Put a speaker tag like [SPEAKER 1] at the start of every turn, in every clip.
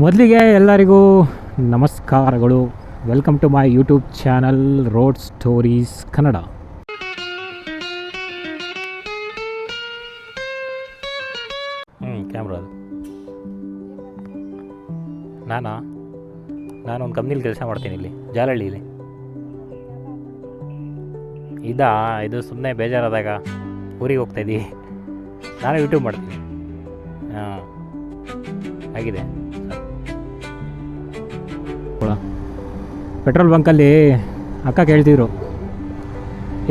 [SPEAKER 1] ಮೊದಲಿಗೆ ಎಲ್ಲರಿಗೂ ನಮಸ್ಕಾರಗಳು. Welcome to my YouTube channel road stories Kannada. Camera ಅದು ನಾನು ಒಂದು ಕಂಪ್ನಿಲಿ ಕೆಲಸ ಮಾಡ್ತೀನಿ ಇಲ್ಲಿ ಜಾಲಹಳ್ಳಿಲಿ. ಇದು ಸುಮ್ಮನೆ ಬೇಜಾರಾದಾಗ ಊರಿಗೆ ಹೋಗ್ತಾಯಿದ್ದೀವಿ. ನಾನು ಯೂಟ್ಯೂಬ್ ಮಾಡ್ತೀನಿ. ಆಗಿದೆ ಪೆಟ್ರೋಲ್ ಬಂಕಲ್ಲಿ ಅಕ್ಕ ಕೇಳ್ತಿದ್ರು,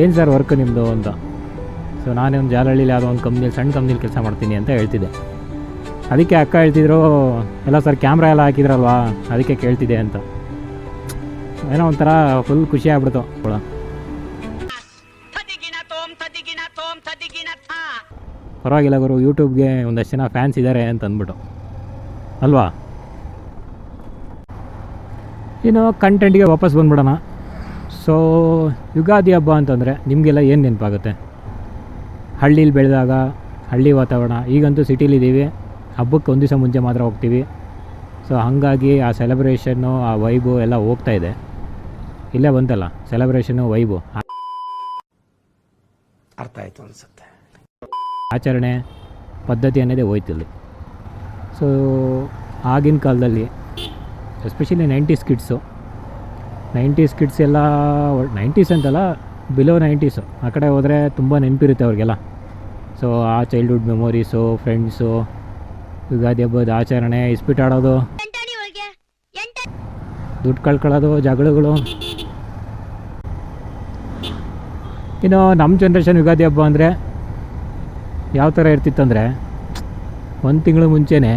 [SPEAKER 1] ಏನು ಸರ್ ವರ್ಕ್ ನಿಮ್ಮದು ಅಂತ. ಸೊ ನಾನೊಂದು ಜಾಲಹಳ್ಳಿಲಿ ಯಾವುದೋ ಒಂದು ಕಂಪ್ನಿಲಿ ಸಣ್ಣ ಕಂಪ್ನಿಲಿ ಕೆಲಸ ಮಾಡ್ತೀನಿ ಅಂತ ಹೇಳ್ತಿದ್ದೆ. ಅದಕ್ಕೆ ಅಕ್ಕ ಹೇಳ್ತಿದ್ರು, ಎಲ್ಲ ಸರ್ ಕ್ಯಾಮ್ರಾ ಎಲ್ಲ ಹಾಕಿದ್ರಲ್ವಾ ಅದಕ್ಕೆ ಕೇಳ್ತಿದ್ದೆ ಅಂತ. ಏನೋ ಒಂಥರ ಫುಲ್ ಖುಷಿ ಆಗ್ಬಿಡ್ತು. ಪರವಾಗಿಲ್ಲ ಗುರು, ಯೂಟ್ಯೂಬ್ಗೆ ಒಂದಷ್ಟು ಜನ ಫ್ಯಾನ್ಸ್ ಇದ್ದಾರೆ ಅಂತ ಅಂದ್ಬಿಟ್ಟು ಅಲ್ವಾ. ಇನ್ನು ಕಂಟೆಂಟ್ಗೆ ವಾಪಸ್ ಬಂದ್ಬಿಡೋಣ. ಸೊ ಯುಗಾದಿ ಹಬ್ಬ ಅಂತಂದರೆ ನಿಮಗೆಲ್ಲ ಏನು ನೆನಪಾಗುತ್ತೆ? ಹಳ್ಳೀಲಿ ಬೆಳೆದಾಗ ಹಳ್ಳಿ ವಾತಾವರಣ. ಈಗಂತೂ ಸಿಟಿಲಿದ್ದೀವಿ, ಹಬ್ಬಕ್ಕೆ ಒಂದು ದಿವಸ ಮುಂಚೆ ಮಾತ್ರ ಹೋಗ್ತೀವಿ. ಸೊ ಹಾಗಾಗಿ ಆ ಸೆಲೆಬ್ರೇಷನ್ನು, ಆ ವೈಬು ಎಲ್ಲ ಹೋಗ್ತಾ ಇದೆ. ಇಲ್ಲೇ ಬಂತಲ್ಲ ಸೆಲೆಬ್ರೇಷನ್ನು, ವೈಬು, ಅರ್ಥ ಆಯಿತು ಅನಿಸುತ್ತೆ. ಆಚರಣೆ ಪದ್ಧತಿ ಅನ್ನೋದೇ ಹೋಯ್ತಿಲ್ಲಿ. ಸೊ ಆಗಿನ ಕಾಲದಲ್ಲಿ ಎಸ್ಪೆಷಲಿ 90s ಕಿಡ್ಸ್ ಎಲ್ಲ 90s ಅಂತಲ್ಲ, ಬಿಲೋ 90s ಆ ಕಡೆ ಹೋದರೆ ತುಂಬ ನೆನಪಿರುತ್ತೆ ಅವ್ರಿಗೆಲ್ಲ. ಸೊ ಆ ಚೈಲ್ಡ್ಹುಡ್ ಮೆಮೊರೀಸು, ಫ್ರೆಂಡ್ಸು, ಯುಗಾದಿ ಹಬ್ಬದ ಆಚರಣೆ, ಇಸ್ಪೀಟ್ ಆಡೋದು, ದುಡ್ಡು ಕಳ್ಕೊಳ್ಳೋದು, ಜಗಳಗಳು. ಇನ್ನು ನಮ್ಮ ಜನ್ರೇಷನ್ ಯುಗಾದಿ ಹಬ್ಬ ಅಂದರೆ ಯಾವ ಥರ ಇರ್ತಿತ್ತಂದರೆ, ಒಂದು ತಿಂಗಳು ಮುಂಚೆನೇ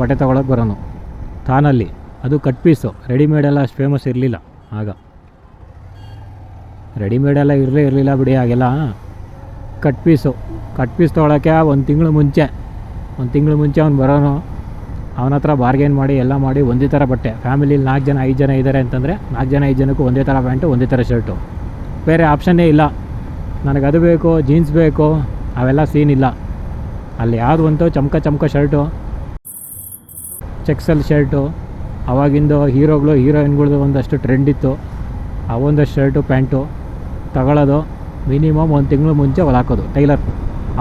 [SPEAKER 1] ಬಟ್ಟೆ ತೊಗೊಳಕ್ಕೆ ಬರೋನು ತಾನಲ್ಲಿ. ಅದು ಕಟ್ ಪೀಸು. ರೆಡಿಮೇಡೆಲ್ಲ ಅಷ್ಟು ಫೇಮಸ್ ಇರಲಿಲ್ಲ ಆಗ. ರೆಡಿಮೇಡೆಲ್ಲ ಇರಲಿಲ್ಲ ಬಿಡಿ ಆಗೆಲ್ಲ. ಕಟ್ ಪೀಸ್ ತೊಗೊಳಕ್ಕೆ ಒಂದು ತಿಂಗಳು ಮುಂಚೆ ಅವ್ನು ಬರೋನು. ಅವನ ಹತ್ರ ಬಾರ್ಗೇನ್ ಮಾಡಿ ಎಲ್ಲ ಮಾಡಿ ಒಂದೇ ಥರ ಬಟ್ಟೆ. ಫ್ಯಾಮಿಲಿಲಿ 4 ಜನ 5 ಜನ ಇದ್ದಾರೆ ಅಂತಂದರೆ 4 ಜನ 5 ಜನಕ್ಕೂ ಒಂದೇ ಥರ ಪ್ಯಾಂಟು, ಒಂದೇ ಥರ ಶರ್ಟು. ಬೇರೆ ಆಪ್ಷನ್ನೇ ಇಲ್ಲ. ನನಗದು ಬೇಕು, ಜೀನ್ಸ್ ಬೇಕು, ಅವೆಲ್ಲ ಸೀನ್ ಇಲ್ಲ. ಅಲ್ಲಿ ಯಾವುದು ಬಂತು, ಚಮಕ ಶರ್ಟು, ಚೆಕ್ಸಲ್ ಶರ್ಟು. ಅವಾಗಿಂದು ಹೀರೋಯಿನ್ಗಳದ್ದು ಒಂದಷ್ಟು ಟ್ರೆಂಡ್ ಇತ್ತು. ಅವೊಂದಷ್ಟು ಶರ್ಟು ಪ್ಯಾಂಟು ತಗೊಳ್ಳೋದು. ಮಿನಿಮಮ್ 1 ತಿಂಗಳು ಮುಂಚೆ ಹೊಲಾಕೋದು ಟೈಲರ್.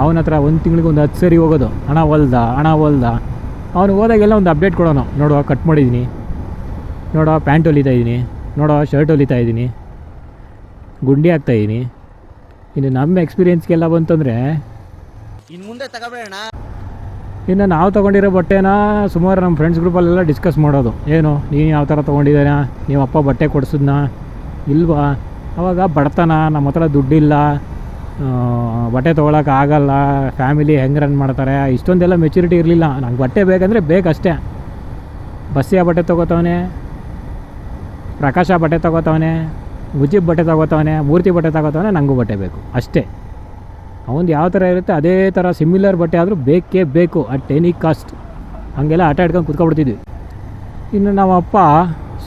[SPEAKER 1] ಅವನ ಹತ್ರ 1 ತಿಂಗಳಿಗೆ ಒಂದು 10 ಸರಿ ಹೋಗೋದು. ಹಣ ಹೊಲ್ದ. ಅವನು ಹೋದಾಗೆಲ್ಲ ಒಂದು ಅಪ್ಡೇಟ್ ಕೊಡೋನು. ನೋಡುವ ಕಟ್ ಮಾಡಿದ್ದೀನಿ, ನೋಡುವ ಪ್ಯಾಂಟ್ ಹೊಲಿತಾಯಿದ್ದೀನಿ, ನೋಡುವ ಶರ್ಟ್ ಹೊಲಿತಾಯಿದ್ದೀನಿ, ಗುಂಡಿ ಹಾಕ್ತಾಯಿದ್ದೀನಿ. ಇನ್ನು ನಮ್ಮ ಎಕ್ಸ್ಪೀರಿಯೆನ್ಸ್ಗೆಲ್ಲ ಬಂತಂದರೆ, ಇನ್ನು ಮುಂದೆ ತಗೋಬೇಡ. ಇನ್ನು ನಾವು ತೊಗೊಂಡಿರೋ ಬಟ್ಟೆನ ಸುಮಾರು ನಮ್ಮ ಫ್ರೆಂಡ್ಸ್ ಗ್ರೂಪಲ್ಲೆಲ್ಲ ಡಿಸ್ಕಸ್ ಮಾಡೋದು. ಏನು ನೀನು ಯಾವ ಥರ ತೊಗೊಂಡಿದ್ದೀರಾ, ನೀವು ಅಪ್ಪ ಬಟ್ಟೆ ಕೊಡಿಸಿದ್ನಾ ಇಲ್ವಾ? ಆವಾಗ ಬಡತನ, ನಮ್ಮ ಹತ್ರ ದುಡ್ಡಿಲ್ಲ, ಬಟ್ಟೆ ತೊಗೊಳಕ್ಕೆ ಆಗಲ್ಲ, ಫ್ಯಾಮಿಲಿ ಹೆಂಗೆ ರನ್ ಮಾಡ್ತಾರೆ, ಇಷ್ಟೊಂದೆಲ್ಲ ಮೆಚುರಿಟಿ ಇರಲಿಲ್ಲ. ನಂಗೆ ಬಟ್ಟೆ ಬೇಕಂದರೆ ಬೇಕಷ್ಟೇ. ಬಸ್ಸಿಯ ಬಟ್ಟೆ ತೊಗೋತವನೆ, ಪ್ರಕಾಶ ಬಟ್ಟೆ ತೊಗೋತವನೆ, ಮುಜೀಬ್ ಬಟ್ಟೆ ತೊಗೋತವನೆ, ಮೂರ್ತಿ ಬಟ್ಟೆ ತೊಗೋತವನೆ, ನನಗೂ ಬಟ್ಟೆ ಬೇಕು ಅಷ್ಟೇ. ಅವನು ಯಾವ ಥರ ಇರುತ್ತೆ ಅದೇ ಥರ ಸಿಮಿಲರ್ ಬಟ್ಟೆ ಆದರೂ ಬೇಕೇ ಬೇಕು ಅಟ್ ಎನಿ ಕಾಸ್ಟ್. ಹಾಗೆಲ್ಲ ಆಟ ಆಡ್ಕೊಂಡು ಕೂತ್ಕೊಬಿಡ್ತಿದ್ವಿ. ಇನ್ನು ನಮ್ಮ ಅಪ್ಪ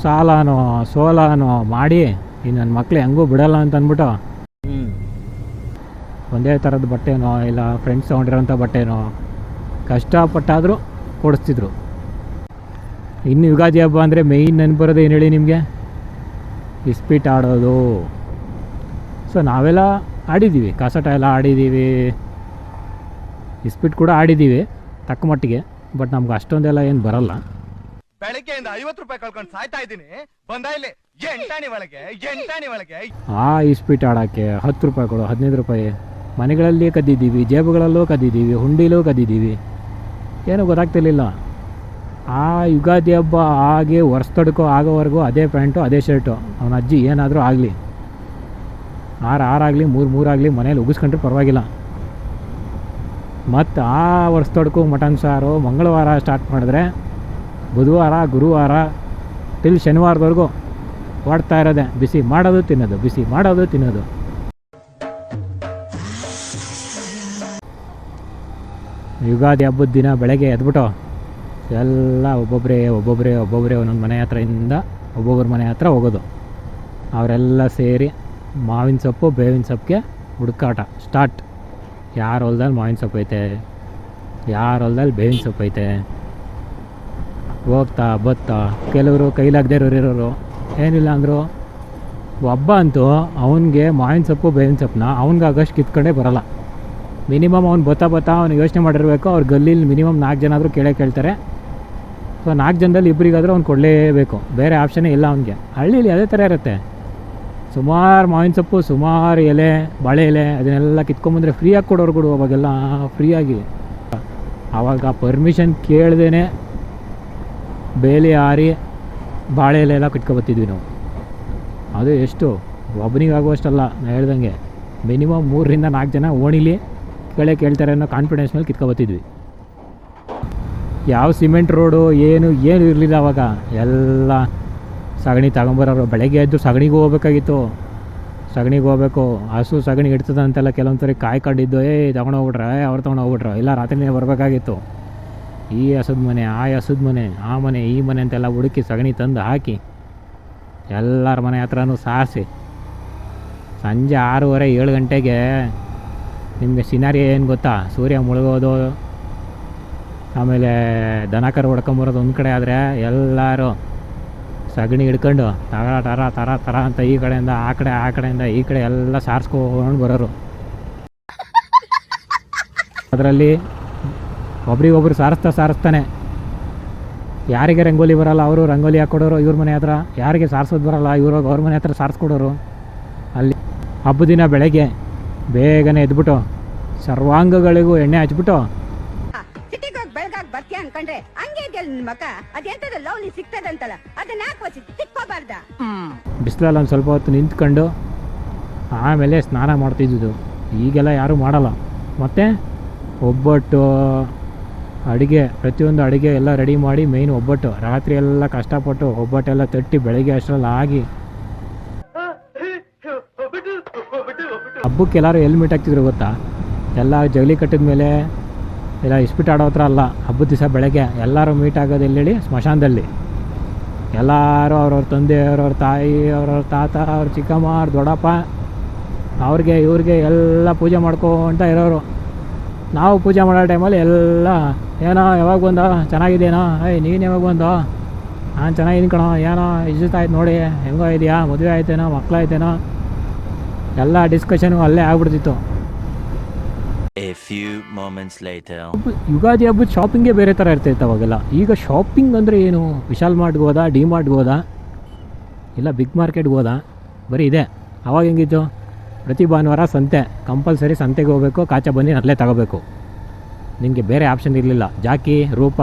[SPEAKER 1] ಸಾಲನೋ ಸೋಲಾನೋ ಮಾಡಿ ಇನ್ನು ನನ್ನ ಮಕ್ಕಳು ಹೆಂಗೂ ಬಿಡೋಲ್ಲ ಅಂತ ಅಂದ್ಬಿಟ್ಟು ಒಂದೇ ಥರದ ಬಟ್ಟೆನೋ ಇಲ್ಲ ಫ್ರೆಂಡ್ಸ್ ತೊಗೊಂಡಿರೋಂಥ ಬಟ್ಟೆನೋ ಕಷ್ಟಪಟ್ಟಾದರೂ ಕೊಡಿಸ್ತಿದ್ರು. ಇನ್ನು ಯುಗಾದಿ ಹಬ್ಬ ಅಂದರೆ ಮೇಯ್ನ್ ನೆನಪು ಏನು ಹೇಳಿ ನಿಮಗೆ? ಇಸ್ಪೀಟ್ ಆಡೋದು. ಸೊ ನಾವೆಲ್ಲ ಆಡಿದ್ದೀವಿ, ಕಾಸಟ ಎಲ್ಲ ಆಡಿದ್ದೀವಿ, ಇಸ್ಪೀಟ್ ಕೂಡ ಆಡಿದ್ದೀವಿ ತಕ್ಕ ಮಟ್ಟಿಗೆ. ಬಟ್ ನಮ್ಗೆ ಅಷ್ಟೊಂದೆಲ್ಲ ಏನು ಬರಲ್ಲ.
[SPEAKER 2] ಬೆಳಗ್ಗೆಯಿಂದ 50 ರೂಪಾಯಿ ಕಳ್ಕೊಂಡು ಸಾಯ್ತಾ ಇದ್ದೀನಿ, ಬಂದ ಇಲ್ಲಿ ಎಂಟಾಣಿ ಒಳಗೆ.
[SPEAKER 1] ಆ ಇಸ್ಪೀಟ್ ಆಡೋಕ್ಕೆ 10 ರೂಪಾಯಿ ಕೊಡು, 15 ರೂಪಾಯಿ. ಮನೆಗಳಲ್ಲಿ ಕದ್ದಿದ್ದೀವಿ, ಜೇಬುಗಳಲ್ಲೂ ಕದ್ದಿದ್ದೀವಿ, ಹುಂಡಿಲೂ ಕದ್ದಿದ್ದೀವಿ. ಏನೂ ಗೊತ್ತಾಗ್ತಿರ್ಲಿಲ್ಲ. ಆ ಯುಗಾದಿ ಹಬ್ಬ ಹಾಗೆ ವರ್ಷದಡ್ಕೋ ಆಗೋವರೆಗೂ ಅದೇ ಪ್ಯಾಂಟು ಅದೇ ಶರ್ಟು. ಅವನ ಅಜ್ಜಿ ಏನಾದರೂ ಆಗಲಿ, 6 ಆಗಲಿ 3 ಆಗಲಿ ಮನೇಲಿ ಉಗಿಸ್ಕೊಂಡ್ರೆ ಪರವಾಗಿಲ್ಲ. ಮತ್ತು ಆ ವರ್ಷದೊಡ್ಕು ಮಟನ್ ಸಾರು ಮಂಗಳವಾರ ಸ್ಟಾರ್ಟ್ ಮಾಡಿದ್ರೆ ಬುಧವಾರ ಗುರುವಾರ ಟಿಲ್ ಶನಿವಾರದವರೆಗೂ ಓಡ್ತಾ ಇರೋದೆ. ಬಿಸಿ ಮಾಡೋದು ತಿನ್ನೋದು. ಯುಗಾದಿ ಹಬ್ಬದ ದಿನ ಬೆಳಗ್ಗೆ ಎದ್ಬಿಟ್ಟು ಎಲ್ಲ ಒಬ್ಬೊಬ್ಬರೇ ಒಂದೊಂದು ಮನೆ ಹತ್ರದಿಂದ ಒಬ್ಬೊಬ್ಬರ ಮನೆ ಹತ್ರ ಹೋಗೋದು. ಅವರೆಲ್ಲ ಸೇರಿ ಮಾವಿನ ಸೊಪ್ಪು ಬೇವಿನ ಸೊಪ್ಪಿಗೆ ಹುಡುಕಾಟ ಸ್ಟಾರ್ಟ್. ಯಾರ ಹೊಲ್ದಲ್ಲಿ ಮಾವಿನ ಸೊಪ್ಪು ಐತೆ, ಯಾರ ಹೊಲ್ದಲ್ಲಿ ಬೇವಿನ ಸೊಪ್ಪು ಐತೆ, ಹೋಗ್ತಾ ಬತ್ತಾ ಕೆಲವರು ಕೈಲಾಗದೇ ಇರೋರು ಏನಿಲ್ಲ ಅಂದರು ಒಬ್ಬ ಅಂತೂ ಅವನಿಗೆ ಮಾವಿನ ಸೊಪ್ಪು ಬೇವಿನ ಸೊಪ್ಪನ್ನ ಅವ್ನಿಗೆ ಆಗಷ್ಟು ಕಿತ್ಕೊಂಡೇ ಬರೋಲ್ಲ. ಮಿನಿಮಮ್ ಅವ್ನು ಬತ್ತಾ ಅವ್ನು ಯೋಚನೆ ಮಾಡಿರಬೇಕು. ಅವ್ರ ಗಲ್ಲೀಲಿ ಮಿನಿಮಮ್ 4 ಜನ ಆದರೂ ಕೇಳ್ತಾರೆ. ಸೊ 4 ಜನದಲ್ಲಿ ಇಬ್ಬರಿಗಾದರೂ ಅವ್ನು ಕೊಡಲೇಬೇಕು, ಬೇರೆ ಆಪ್ಷನ್ನೇ ಇಲ್ಲ ಅವನಿಗೆ. ಹಳ್ಳೀಲಿ ಅದೇ ಥರ ಇರುತ್ತೆ. ಸುಮಾರು ಮಾವಿನ ಸೊಪ್ಪು, ಸುಮಾರು ಎಲೆ, ಬಾಳೆ ಎಲೆ ಅದನ್ನೆಲ್ಲ ಕಿತ್ಕೊಂಬಂದರೆ ಫ್ರೀಯಾಗಿ ಕೊಡೋರು ಅವಾಗೆಲ್ಲ ಫ್ರೀಯಾಗಿ. ಆವಾಗ ಪರ್ಮಿಷನ್ ಕೇಳ್ದೇ ಬೇಲಿ ಹಾರಿ ಬಾಳೆ ಎಲೆ ಎಲ್ಲ ಕಿತ್ಕೊಬತ್ತಿದ್ವಿ ನಾವು. ಅದು ಎಷ್ಟು ಒಬ್ಬನಿಗಾಗುವಷ್ಟಲ್ಲ, ನಾನು ಹೇಳ್ದಂಗೆ ಮಿನಿಮಮ್ 3ರಿಂದ 4 ಜನ ಓಣಿಲಿ ಕೇಳ್ತಾರೆ ಅನ್ನೋ ಕಾನ್ಫಿಡೆನ್ಸ್ ಮೇಲೆ ಕಿತ್ಕೊಬತ್ತಿದ್ವಿ. ಯಾವ ಸಿಮೆಂಟ್ ರೋಡು ಏನು ಇರಲಿಲ್ಲ ಅವಾಗ. ಎಲ್ಲ ಸಗಣಿ ತಗೊಂಬರೋರು. ಬೆಳಗ್ಗೆ ಎದ್ದು ಸಗಣಿಗೂ ಹೋಗ್ಬೇಕಾಗಿತ್ತು. ಸಗಣಿಗೆ ಹೋಗ್ಬೇಕು, ಹಸು ಸಗಣಿ ಇಡ್ತದ ಅಂತೆಲ್ಲ ಕೆಲವೊಂದು ಸರಿ ಕಾಯ್ಕೊಂಡಿದ್ದು ತೊಗೊಂಡೋಗ್ಬಿಟ್ರೆ ಅವ್ರು ತೊಗೊಂಡೋಗ್ಬಿಟ್ರು, ಇಲ್ಲ ರಾತ್ರಿನೇ ಬರಬೇಕಾಗಿತ್ತು. ಈ ಹಸದ ಮನೆ, ಆ ಹಸದ ಮನೆ, ಆ ಮನೆ, ಈ ಮನೆ ಅಂತೆಲ್ಲ ಹುಡುಕಿ ಸಗಣಿ ತಂದು ಹಾಕಿ ಎಲ್ಲರ ಮನೆ ಹತ್ರನೂ ಸಾರಿಸಿ ಸಂಜೆ 6:30-7 ಗಂಟೆಗೆ ನಿಮಗೆ ಸಿನಾರಿ ಏನು ಗೊತ್ತಾ, ಸೂರ್ಯ ಮುಳುಗೋದು, ಆಮೇಲೆ ದನಕರು ಹೊಡ್ಕೊಂಬರೋದು ಒಂದು ಕಡೆ ಆದರೆ ಎಲ್ಲರೂ ಸಗಣಿ ಹಿಡ್ಕೊಂಡು ತರ ಅಂತ ಈ ಕಡೆಯಿಂದ ಆ ಕಡೆಯಿಂದ ಈ ಕಡೆ ಎಲ್ಲ ಸಾರಿಸ್ಕೊಂಡು ಬರೋರು. ಅದರಲ್ಲಿ ಒಬ್ರಿಗೊಬ್ರು ಸಾರಿಸ್ತಾನೆ. ಯಾರಿಗೆ ರಂಗೋಲಿ ಬರೋಲ್ಲ ಅವರು ರಂಗೋಲಿ ಹಾಕ್ಕೊಡೋರು ಇವ್ರ ಮನೆ ಹತ್ರ, ಯಾರಿಗೆ ಸಾರಿಸೋದು ಬರೋಲ್ಲ ಇವರು ಅವ್ರ ಮನೆ ಹತ್ರ ಸಾರಿಸ್ಕೊಡೋರು. ಅಲ್ಲಿ ಹಬ್ಬದ ದಿನ ಬೆಳಗ್ಗೆ ಬೇಗನೆ ಎದ್ಬಿಟ್ಟು ಸರ್ವಾಂಗಗಳಿಗೂ ಎಣ್ಣೆ ಹಚ್ಬಿಟ್ಟು
[SPEAKER 3] ಬರ್ತೀಯ ಅನ್ಕೊಂಡ್ರೆ ಹಂಗೆ ಇದೆಯಲ್ಲ ನಿನ್ ಮಕ್ಕ ಅದೆಂತದ ಲವ್ಲಿ ಸಿಗ್ತದಂತಲ್ಲ ಅದನ್ನ ಯಾಕೆ ಸಿಕ್ಕೋಬಾರ್ದ.
[SPEAKER 1] ಬಿಸಿಲಲ್ಲಿ ಒಂದು ಸ್ವಲ್ಪ ಹೊತ್ತು ನಿಂತ್ಕೊಂಡು ಆಮೇಲೆ ಸ್ನಾನ ಮಾಡ್ತಿದ್ದು. ಈಗೆಲ್ಲ ಯಾರೂ ಮಾಡಲ್ಲ. ಮತ್ತು ಒಬ್ಬಟ್ಟು ಅಡುಗೆ, ಪ್ರತಿಯೊಂದು ಅಡುಗೆ ಎಲ್ಲ ರೆಡಿ ಮಾಡಿ, ಮೇಯ್ನ್ ಒಬ್ಬಟ್ಟು ರಾತ್ರಿ ಎಲ್ಲ ಕಷ್ಟಪಟ್ಟು ಒಬ್ಬಟ್ಟೆಲ್ಲ ತಟ್ಟಿ ಬೆಳಗ್ಗೆ ಅಷ್ಟರಲ್ಲಿ ಆಗಿ ಹಬ್ಬಕ್ಕೆ ಎಲ್ಲರೂ ಎಲ್ಲಿ ಮೀಟ್ ಆಗ್ತಿದ್ರು ಗೊತ್ತಾ, ಎಲ್ಲ ಜಗಲಿ ಕಟ್ಟಿದ ಮೇಲೆ ಇಲ್ಲ ಇಸ್ಪಿಟ್ ಆಡೋ ಹತ್ರ ಅಲ್ಲ, ಹಬ್ಬದ ದಿವಸ ಬೆಳಗ್ಗೆ ಎಲ್ಲರೂ ಮೀಟ್ ಆಗೋದು ಎಲ್ಲೇಳಿ ಸ್ಮಶಾನದಲ್ಲಿ. ಎಲ್ಲರೂ ಅವ್ರವ್ರ ತಂದೆ, ಅವ್ರವ್ರ ತಾಯಿ, ಅವ್ರವ್ರ ತಾತ, ಅವ್ರ ಚಿಕ್ಕಮ್ಮ, ಅವ್ರ ದೊಡ್ಡಪ್ಪ, ಅವ್ರಿಗೆ ಇವ್ರಿಗೆ ಎಲ್ಲ ಪೂಜೆ ಮಾಡ್ಕೊತ ಇರೋರು. ನಾವು ಪೂಜೆ ಮಾಡೋ ಟೈಮಲ್ಲಿ ಎಲ್ಲ ಏನೋ ಯಾವಾಗ ಬಂದೋ ಚೆನ್ನಾಗಿದೆಯೇನೋ, ನೀನು ಯಾವಾಗ ಬಂದೋ, ನಾನು ಚೆನ್ನಾಗಿದ್ದೀನಿ ಕಣೋ, ಏನೋ ಇಷ್ಟ ಆಯ್ತು ನೋಡಿ, ಹೆಂಗೋ ಇದೆಯಾ, ಮದುವೆ ಆಯ್ತೇನೋ, ಮಕ್ಕಳಾಯ್ತೇನೋ, ಎಲ್ಲ ಡಿಸ್ಕಷನು ಅಲ್ಲೇ ಆಗ್ಬಿಡ್ತಿತ್ತು.
[SPEAKER 4] A few moments later.
[SPEAKER 1] Ugadi ಹಬ್ಬದ ಶಾಪಿಂಗೇ ಬೇರೆ ಥರ ಇರ್ತೈತೆ ಅವಾಗೆಲ್ಲ. ಈಗ ಶಾಪಿಂಗ್ ಅಂದರೆ ಏನು, ವಿಶಾಲ್ ಮಾರ್ಟ್ಗೆ ಹೋದ, ಡಿ ಮಾರ್ಟ್ಗೆ ಹೋದ, ಇಲ್ಲ ಬಿಗ್ ಮಾರ್ಕೆಟ್ಗೆ ಹೋದ, ಬರೀ ಇದೆ. ಅವಾಗ ಹೆಂಗಿತ್ತು, ಪ್ರತಿ ಭಾನುವಾರ ಸಂತೆ, ಕಂಪಲ್ಸರಿ ಸಂತೆಗೆ ಹೋಗಬೇಕು, ಕಾಚಾ ಬಂದು ಅಲ್ಲೇ ತಗೋಬೇಕು. ನಿನಗೆ ಬೇರೆ ಆಪ್ಷನ್ ಇರಲಿಲ್ಲ. ಜಾಕಿ, ರೂಪ,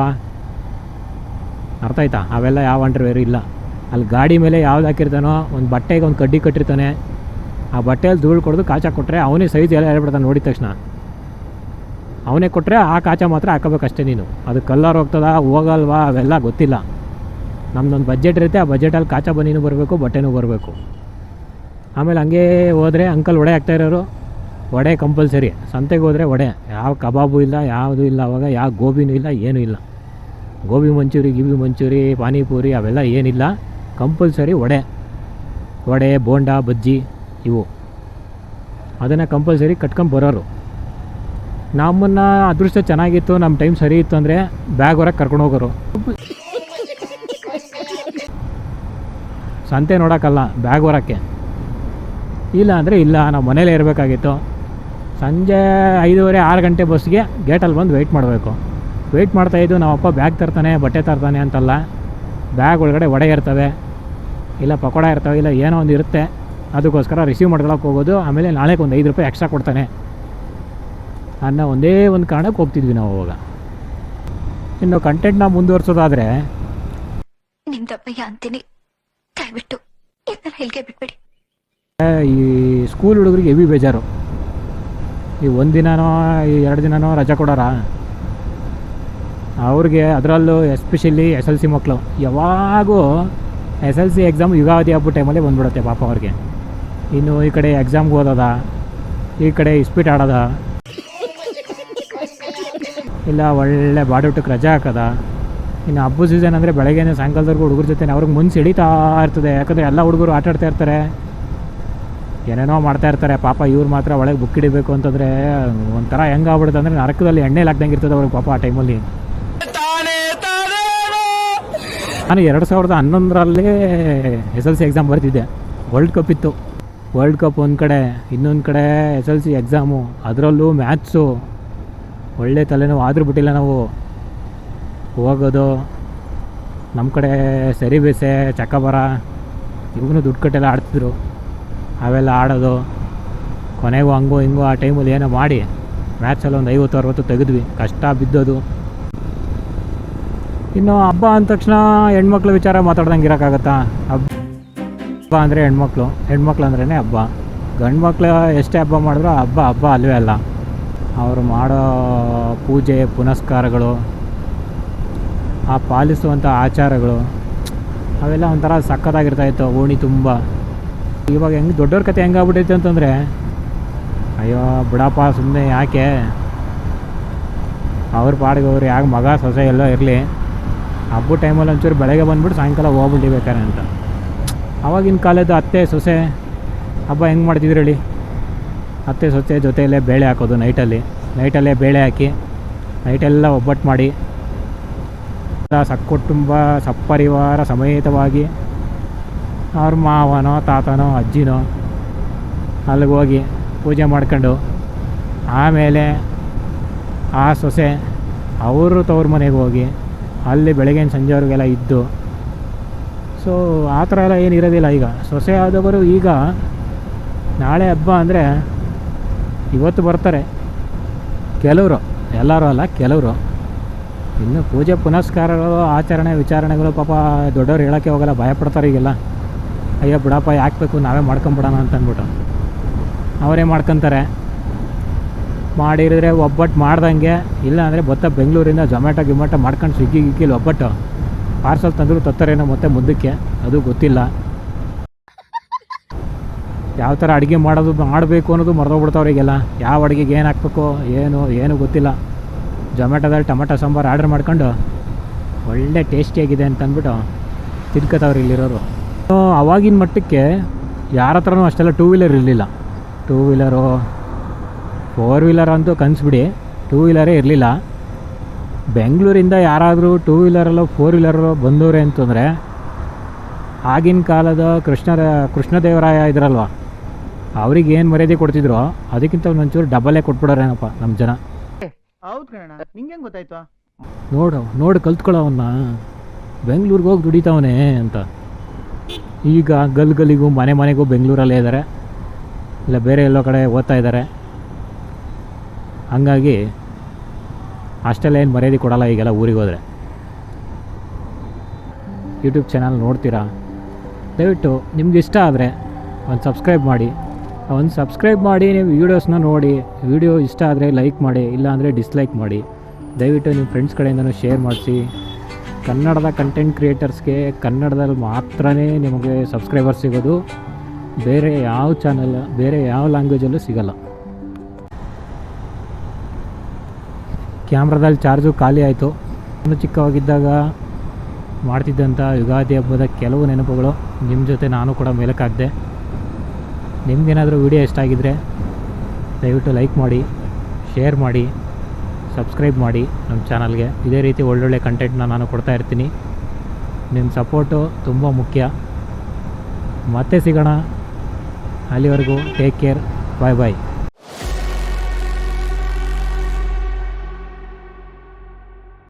[SPEAKER 1] ಅರ್ಥ ಆಯ್ತಾ, ಅವೆಲ್ಲ ಯಾವ ಅಂಡರ್ವೇರು ಇಲ್ಲ. ಅಲ್ಲಿ ಗಾಡಿ ಮೇಲೆ ಯಾವ್ದು ಹಾಕಿರ್ತಾನೋ, ಒಂದು ಬಟ್ಟೆಗೆ ಒಂದು ಕಡ್ಡಿ ಕಟ್ಟಿರ್ತಾನೆ, ಆ ಬಟ್ಟೆಯಲ್ಲಿ ಧೂಳು ಕೊಡೋದು ಕಾಚಾ ಕೊಟ್ಟರೆ ಅವನೇ ಸೈಜ್ ಎಲ್ಲ ಹೇಳ್ಬಿಡ್ತಾನೆ. ನೋಡಿದ ತಕ್ಷಣ ಅವನೇ ಕೊಟ್ಟರೆ ಆ ಕಾಚಾ ಮಾತ್ರ ಹಾಕೋಬೇಕಷ್ಟೇ ನೀನು. ಅದು ಕಲ್ಲರ್ ಹೋಗ್ತದ ಹೋಗಲ್ವಾ ಅವೆಲ್ಲ ಗೊತ್ತಿಲ್ಲ. ನಮ್ಮದೊಂದು ಬಜೆಟ್ ಇರುತ್ತೆ, ಆ ಬಜೆಟಲ್ಲಿ ಕಾಚಾ ಬನ್ನೀನು ಬರಬೇಕು, ಬಟ್ಟೆನೂ ಬರಬೇಕು. ಆಮೇಲೆ ಹಂಗೇ ಹೋದರೆ ಅಂಕಲ್ ವಡೆ ಹಾಕ್ತಾಯಿರೋರು, ವಡೆ ಕಂಪಲ್ಸರಿ. ಸಂತೆಗೆ ಹೋದರೆ ವಡೆ, ಯಾವ ಕಬಾಬು ಇಲ್ಲ, ಯಾವುದೂ ಇಲ್ಲ ಅವಾಗ, ಯಾವ ಗೋಬಿನೂ ಇಲ್ಲ, ಏನೂ ಇಲ್ಲ. ಗೋಬಿ ಮಂಚೂರಿ, ಗಿಬಿ ಮಂಚೂರಿ, ಪಾನಿಪೂರಿ ಅವೆಲ್ಲ ಏನಿಲ್ಲ, ಕಂಪಲ್ಸರಿ ವಡೆ, ಬೋಂಡ, ಬಜ್ಜಿ ಇವು ಅದನ್ನು ಕಂಪಲ್ಸರಿ ಕಟ್ಕೊಂಡು ಬರೋರು. ನಮ್ಮನ್ನು ಅದೃಷ್ಟ ಚೆನ್ನಾಗಿತ್ತು, ನಮ್ಮ ಟೈಮ್ ಸರಿ ಇತ್ತು ಅಂದರೆ ಬ್ಯಾಗ್ ಹೊರಗೆ ಕರ್ಕೊಂಡು ಹೋಗೋರು. ಸಂತೆ ನೋಡೋಕ್ಕಲ್ಲ, ಬ್ಯಾಗ್ ಹೊರಕ್ಕೆ. ಇಲ್ಲ ಅಂದರೆ ಇಲ್ಲ, ನಾವು ಮನೇಲೇ ಇರಬೇಕಾಗಿತ್ತು. ಸಂಜೆ 5:30-6 ಗಂಟೆ ಬಸ್ಗೆ ಗೇಟಲ್ಲಿ ಬಂದು ವೆಯ್ಟ್ ಮಾಡಬೇಕು. ವೆಯ್ಟ್ ಮಾಡ್ತಾಯಿದ್ದು ನಮ್ಮಪ್ಪ ಬ್ಯಾಗ್ ತರ್ತಾನೆ, ಬಟ್ಟೆ ತರ್ತಾನೆ ಅಂತಲ್ಲ, ಬ್ಯಾಗ್ ಒಳಗಡೆ ವಡೆ ಇರ್ತವೆ, ಇಲ್ಲ ಪಕೋಡ ಇರ್ತವೆ, ಇಲ್ಲ ಏನೋ ಒಂದು ಇರುತ್ತೆ. ಅದಕ್ಕೋಸ್ಕರ ರಿಸೀವ್ ಮಾಡ್ಕೊಳಕ್ಕೆ ಹೋಗೋದು. ಆಮೇಲೆ ನಾಳೆಗೆ ಒಂದು 5 ರೂಪಾಯಿ ಎಕ್ಸ್ಟ್ರಾ ಕೊಡ್ತಾನೆ ಅನ್ನೋ ಒಂದೇ ಒಂದು ಕಾರಣಕ್ಕೆ ಹೋಗ್ತಿದ್ವಿ ನಾವು ಅವಾಗ. ಇನ್ನು ಕಂಟೆಂಟ್ನ ಮುಂದುವರ್ಸೋದಾದರೆ,
[SPEAKER 5] ನಿಮ್ದಪ್ಪಯ್ಯ ಅಂತೀನಿ, ದಯವಿಟ್ಟು ಇದನ್ನ ಹೇಳಿಕೆ ಬಿಟ್ಬಿಡಿ.
[SPEAKER 1] ಈ ಸ್ಕೂಲ್ ಹುಡುಗರಿಗೆ ಹೆವಿ ಬೇಜಾರು. ಈ 1 ದಿನನೋ 2 ದಿನನೋ ರಜೆ ಕೊಡೋರ ಅವ್ರಿಗೆ. ಅದರಲ್ಲೂ ಎಸ್ಪೆಷಲಿ SLC ಮಕ್ಕಳು ಯಾವಾಗೂ SLC ಎಕ್ಸಾಮ್ ಯುಗಾದಿ ಹಬ್ಬ ಟೈಮಲ್ಲೇ ಬಂದ್ಬಿಡುತ್ತೆ ಪಾಪ ಅವ್ರಿಗೆ. ಇನ್ನು ಈ ಕಡೆ ಎಕ್ಸಾಮ್ಗೆ ಓದೋದ, ಈ ಕಡೆ ಇಸ್ಪೀಟ್ ಆಡೋದ, ಇಲ್ಲ ಒಳ್ಳೆ ಬಾಡೂಟಕ್ಕೆ ರಜೆ ಹಾಕೋದ. ಇನ್ನು ಹಬ್ಬದ ಸೀಸನ್ ಅಂದರೆ ಬೆಳಗ್ಗೆನೇ ಸಾಯಂಕಾಲದವರೆಗೂ ಹುಡುಗರ ಜೊತೆ ಅವ್ರಿಗೆ ಮುನ್ಸಿ ಹಿಡಿತಾ ಇರ್ತದೆ. ಯಾಕಂದರೆ ಎಲ್ಲ ಹುಡುಗರು ಆಟ ಆಡ್ತಾ ಇರ್ತಾರೆ, ಏನೇನೋ ಮಾಡ್ತಾ ಇರ್ತಾರೆ. ಪಾಪ ಇವ್ರು ಮಾತ್ರ ಒಳಗೆ ಬುಕ್ ಹಿಡಿಬೇಕು ಅಂತಂದರೆ ಒಂಥರ ಹೆಂಗಾಗ್ಬಿಡುತ್ತೆ ಅಂದರೆ ನರಕದಲ್ಲಿ ಎಣ್ಣೆ ಹಾಕ್ದಂಗೆ ಇರ್ತದೆ ಅವ್ರಿಗೆ ಪಾಪ ಆ ಟೈಮಲ್ಲಿ. ನಾನು 2011 SLC ಎಕ್ಸಾಮ್ ಬರ್ತಿದ್ದೆ. ವರ್ಲ್ಡ್ ಕಪ್ ಇತ್ತು. ವರ್ಲ್ಡ್ ಕಪ್ ಒಂದು ಕಡೆ, ಇನ್ನೊಂದು ಕಡೆ SLC ಎಕ್ಸಾಮು, ಅದರಲ್ಲೂ ಮ್ಯಾಥ್ಸು. ಒಳ್ಳೆ ತಲೆನೋವು ಆದರೂ ಬಿಟ್ಟಿಲ್ಲ ನಾವು. ಹೋಗೋದು ನಮ್ಮ ಕಡೆ ಸರಿ ಬೇಸೆ ಚಕ್ಕಬರ ಇವನು ದುಡ್ಡು ಕಟ್ಟೆಲ್ಲ ಆಡ್ತಿದ್ರು. ಅವೆಲ್ಲ ಆಡೋದು. ಕೊನೆಗೂ ಹಂಗೋ ಹಿಂಗೋ ಆ ಟೈಮಲ್ಲಿ ಏನೋ ಮಾಡಿ ಮ್ಯಾಚಲ್ಲಿ ಒಂದು 50-60 ತೆಗೆದ್ವಿ. ಕಷ್ಟ ಬಿದ್ದೋದು. ಇನ್ನು ಹಬ್ಬ ಅಂದ ತಕ್ಷಣ ಹೆಣ್ಮಕ್ಳ ವಿಚಾರ ಮಾತಾಡ್ದಂಗೆ ಇರೋಕ್ಕಾಗತ್ತಾ? ಹಬ್ಬ ಅಂದರೆ ಹೆಣ್ಮಕ್ಳು ಅಂದ್ರೇ ಹಬ್ಬ. ಗಂಡು ಮಕ್ಳು ಎಷ್ಟೇ ಹಬ್ಬ ಮಾಡಿದ್ರು ಹಬ್ಬ ಅಲ್ವೇ ಅಲ್ಲ. ಅವರು ಮಾಡೋ ಪೂಜೆ ಪುನಸ್ಕಾರಗಳು, ಆ ಪಾಲಿಸುವಂಥ ಆಚಾರಗಳು, ಅವೆಲ್ಲ ಒಂಥರ ಸಕ್ಕತ್ತಾಗಿರ್ತಾಯಿತ್ತು. ಓಣಿ ತುಂಬ. ಇವಾಗ ಹೆಂಗೆ ದೊಡ್ಡವ್ರ ಕತೆ ಹೆಂಗಾಗ್ಬಿಟ್ಟೈತೆ ಅಂತಂದರೆ, ಅಯ್ಯೋ ಬಿಡಪ್ಪ ಸುಮ್ಮನೆ ಯಾಕೆ, ಅವ್ರ ಪಾಡಿಗೆ ಅವ್ರು ಯಾಕೆ ಮಗ ಸೊಸೆ ಎಲ್ಲೋ ಇರಲಿ, ಹಬ್ಬದ ಟೈಮಲ್ಲಿ ಒಂಚೂರು ಬೆಳಗ್ಗೆ ಬಂದುಬಿಟ್ಟು ಸಾಯಂಕಾಲ ಹೋಗ್ಬಿಟ್ಟಿಬೇಕಾರೆ ಅಂತ. ಆವಾಗಿನ ಕಾಲದ ಅತ್ತೆ ಸೊಸೆ ಹಬ್ಬ ಹೆಂಗೆ ಮಾಡ್ತಿದ್ರು ಹೇಳಿ? ಅತ್ತೆ ಸೊಸೆ ಜೊತೆಯಲ್ಲೇ ಬೇಳೆ ಹಾಕೋದು. ನೈಟಲ್ಲೇ ಬೇಳೆ ಹಾಕಿ ನೈಟೆಲ್ಲ ಒಬ್ಬಟ್ಟು ಮಾಡಿ ಸಕ್ಕುಟುಂಬ ಸಪರಿವಾರ ಸಮೇತವಾಗಿ ಅವ್ರ ಮಾವನೋ ತಾತನೋ ಅಜ್ಜಿನೋ ಅಲ್ಲಿಗೆ ಹೋಗಿ ಪೂಜೆ ಮಾಡ್ಕೊಂಡು, ಆಮೇಲೆ ಆ ಸೊಸೆ ಅವರು ತವ್ರ ಮನೆಗೆ ಹೋಗಿ ಅಲ್ಲಿ ಬೆಳಗಿನ ಸಂಜೆವರೆಗೆಲ್ಲ ಇದ್ದು. ಸೊ ಆ ಥರ ಎಲ್ಲ ಏನು ಇರೋದಿಲ್ಲ ಈಗ. ಸೊಸೆ ಆದವರು ಈಗ ನಾಳೆ ಹಬ್ಬ ಅಂದರೆ ಇವತ್ತು ಬರ್ತಾರೆ ಕೆಲವರು, ಎಲ್ಲರೂ ಅಲ್ಲ ಕೆಲವರು. ಇನ್ನು ಪೂಜೆ ಪುನಸ್ಕಾರಗಳು ಆಚರಣೆ ವಿಚಾರಣೆಗಳು ಪಾಪ ದೊಡ್ಡವ್ರು ಹೇಳೋಕ್ಕೆ ಹೋಗಲ್ಲ, ಭಯಪಡ್ತಾರೆ ಈಗೆಲ್ಲ. ಅಯ್ಯೋ ಬಿಡಪ್ಪ ಯಾಕೆ ಬೇಕು, ನಾವೇ ಮಾಡ್ಕೊಂಬಿಡೋಣ ಅಂತ ಅಂದ್ಬಿಟ್ಟು ಅವರೇ ಮಾಡ್ಕೊತಾರೆ. ಮಾಡಿರಿದ್ರೆ ಒಬ್ಬಟ್ಟು ಮಾಡ್ದಂಗೆ, ಇಲ್ಲ ಅಂದರೆ ಬೆಂಗಳೂರಿಂದ ಝೊಮ್ಯಾಟೊ ಮಾಡ್ಕೊಂಡು ಸ್ವಿಗ್ಗಿಲಿ ಒಬ್ಬಟ್ಟು ಪಾರ್ಸಲ್ ತಂದರೂ ತತ್ತಾರೇನೋ ಮತ್ತೆ ಮುಂದಕ್ಕೆ, ಅದು ಗೊತ್ತಿಲ್ಲ. ಯಾವ ಥರ ಅಡುಗೆ ಮಾಡಬೇಕು ಅನ್ನೋದು ಮರೆದೋಗ್ಬಿಡ್ತಾವ್ರಿಗೆಲ್ಲ. ಯಾವ ಅಡುಗೆಗೆ ಏನು ಹಾಕ್ಬೇಕು ಏನು ಗೊತ್ತಿಲ್ಲ. ಝೊಮ್ಯಾಟೊದಲ್ಲಿ ಟೊಮೆಟೊ ಸಾಂಬಾರು ಆರ್ಡ್ರ್ ಮಾಡ್ಕೊಂಡು ಒಳ್ಳೆ ಟೇಸ್ಟಿಯಾಗಿದೆ ಅಂತ ಅಂದ್ಬಿಟ್ಟು ತಿನ್ಕೋತಾವ್ರು ಇಲ್ಲಿರೋರು. ಅವಾಗಿನ ಮಟ್ಟಕ್ಕೆ ಯಾರ ಹತ್ರನೂ ಅಷ್ಟೆಲ್ಲ 2 ವೀಲರ್ ಇರಲಿಲ್ಲ. 2 ವೀಲರು 4 ವೀಲರ್ ಅಂತೂ ಕನ್ಸ್ಬಿಡಿ, 2 ವೀಲರೇ ಇರಲಿಲ್ಲ. ಬೆಂಗಳೂರಿಂದ ಯಾರಾದರೂ 2 ವೀಲರಲ್ಲೋ 4 ವೀಲರಲ್ಲೋ ಬಂದವ್ರೆ ಅಂತಂದರೆ ಆಗಿನ ಕಾಲದ ಕೃಷ್ಣದೇವರಾಯ ಇದ್ರಲ್ವ, ಅವ್ರಿಗೆ ಏನು ಮರ್ಯಾದೆ ಕೊಡ್ತಿದ್ರು ಅದಕ್ಕಿಂತ ಒಂಚೂರು ಡಬಲೇ ಕೊಟ್ಬಿಡೋರೇನಪ್ಪ ನಮ್ಮ ಜನ.
[SPEAKER 6] ಹೌದು ಕಣ, ನಿಂಗೆ ಗೊತ್ತಾಯ್ತು?
[SPEAKER 1] ನೋಡು ಕಲ್ತ್ಕೊಳ್ಳೋ ಅವನ್ನ, ಬೆಂಗಳೂರಿಗೆ ಹೋಗಿ ದುಡಿತಾವನೆ ಅಂತ. ಈಗ ಗಲ್ಲಿಗೂ ಮನೆಗೂ ಬೆಂಗಳೂರಲ್ಲೇ ಇದ್ದಾರೆ, ಇಲ್ಲ ಬೇರೆ ಎಲ್ಲೋ ಕಡೆ ಓದ್ತಾ ಇದ್ದಾರೆ. ಹಂಗಾಗಿ ಅಷ್ಟೆಲ್ಲ ಏನು ಮರ್ಯಾದೆ ಕೊಡಲ್ಲ ಈಗೆಲ್ಲ ಊರಿಗೆ ಹೋದರೆ. ಯೂಟ್ಯೂಬ್ ಚಾನಲ್ ನೋಡ್ತೀರಾ, ದಯವಿಟ್ಟು ನಿಮ್ಗೆ ಇಷ್ಟ ಆದರೆ ಒಂದು ಸಬ್ಸ್ಕ್ರೈಬ್ ಮಾಡಿ. ನೀವು ವೀಡಿಯೋಸ್ನ ನೋಡಿ, ವೀಡಿಯೋ ಇಷ್ಟ ಆದರೆ ಲೈಕ್ ಮಾಡಿ, ಇಲ್ಲಾಂದರೆ ಡಿಸ್ಲೈಕ್ ಮಾಡಿ. ದಯವಿಟ್ಟು ನಿಮ್ಮ ಫ್ರೆಂಡ್ಸ್ ಕಡೆಯಿಂದನೂ ಶೇರ್ ಮಾಡಿಸಿ. ಕನ್ನಡದ ಕಂಟೆಂಟ್ ಕ್ರಿಯೇಟರ್ಸ್ಗೆ ಕನ್ನಡದಲ್ಲಿ ಮಾತ್ರ ನಿಮಗೆ ಸಬ್ಸ್ಕ್ರೈಬರ್ಸ್ ಸಿಗೋದು, ಬೇರೆ ಯಾವ ಲ್ಯಾಂಗ್ವೇಜಲ್ಲೂ ಸಿಗಲ್ಲ. ಕ್ಯಾಮ್ರಾದಲ್ಲಿ ಚಾರ್ಜು ಖಾಲಿ ಆಯಿತು. ನಾನು ಚಿಕ್ಕವಾಗಿದ್ದಾಗ ಮಾಡ್ತಿದ್ದಂಥ ಯುಗಾದಿ ಹಬ್ಬದ ಕೆಲವು ನೆನಪುಗಳು ನಿಮ್ಮ ಜೊತೆ ನಾನು ಕೂಡ ಮೇಲಕ್ಕಾಗ್ದೆ. ನಿಮಗೇನಾದರೂ ವಿಡಿಯೋ ಇಷ್ಟ ಆಗಿದ್ದರೆ ದಯವಿಟ್ಟು ಲೈಕ್ ಮಾಡಿ, ಶೇರ್ ಮಾಡಿ, ಸಬ್ಸ್ಕ್ರೈಬ್ ಮಾಡಿ ನಮ್ಮ ಚಾನಲ್ಗೆ. ಇದೇ ರೀತಿ ಒಳ್ಳೊಳ್ಳೆ ಕಂಟೆಂಟ್ನ ನಾನು ಕೊಡ್ತಾ ಇರ್ತೀನಿ. ನಿಮ್ಮ ಸಪೋರ್ಟು ತುಂಬ ಮುಖ್ಯ. ಮತ್ತೆ ಸಿಗೋಣ. ಅಲ್ಲಿವರೆಗೂ ಟೇಕ್ ಕೇರ್. ಬಾಯ್.